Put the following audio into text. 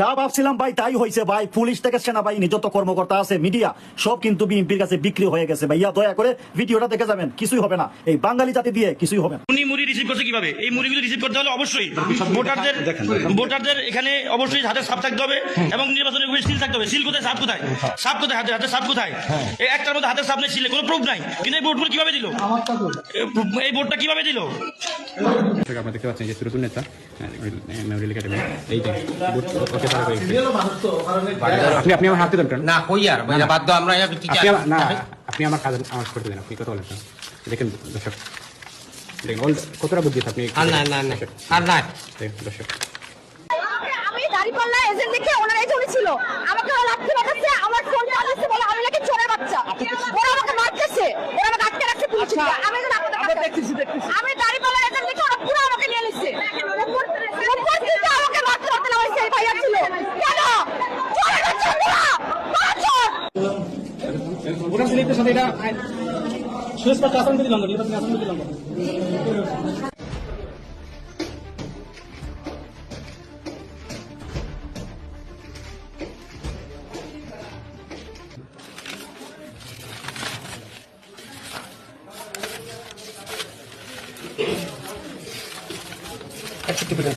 যা ভাবছিলাম ভাই তাই হয়েছে ভাই। পুলিশ থেকে সেনাবাহিনী যত কর্মকর্তা আছে, মিডিয়া সব কিন্তু বিএনপির কাছে বিক্রি হয়ে গেছে ভাইয়া। দয়া করে ভিডিওটা দেখে যাবেন, কিছুই হবে না। এই বাঙালি জাতি দিয়ে কিছুই হবে না। উনি মুড়ি রিসিভ করছে কিভাবে? এই মুড়িগুলো রিসিভ করতে হলে অবশ্যই ভোটারদের এখানে অবশ্যই হাতে সাপ থাকতে হবে এবং নির্বাচনের সিল থাকতে হবে। সিল কোথায়? সাপ কোথায়? সাপ কোথায়? হাতে সাপ কোথায়? এই একটার মধ্যে হাতের সাপ নেই, সিলে কোনো প্রুফ নাই। কিন্তু এই ভোটগুলো কিভাবে দিল? এই ভোটটা কিভাবে দিল? আপনারা দেখতে পাচ্ছেন যে সুরতুল নেতা মেমোরিয়াল একাডেমি এই যে আপনি আমার হাতে দেন না কইয়ার বাধ্য আমরা না আপনি আমার কাজ আমার করতে দেন। আপনি কথা বলেন দেখেন দর্শক, দেখেন কতটা বুদ্ধি আপনি আর না না না আর না দর্শক। আমি দাঁড়িপাল্লা এজেন্ট দেখে ওনারাই চলেছিল, আমাকে ওরা লাঠি দেখাচ্ছে, আমার ফোন চালাচ্ছে, বলে আমি নাকি চোরের বাচ্চা। ওরা আমাকে মারতেছে, ওরা আমাকে আটকে রাখছে পুলিশ। আমি এখন আপনাদের দেখতেছি আমি দাঁড়িপাল্লা এজেন্ট দেখে ওরা পুরো আমাকে নিয়ে নিচ্ছে। উপর থেকে আমাকে মারতে মারতে নামাইছে। এই ভাইয়া ছিল কেন চোরের বাচ্চা পুরা মারচোর। ওরা সিলেক্টের সাথে এটা সুস্পষ্ট আচরণ করে দিলাম, নির্বাচনী আচরণ করে দিলাম।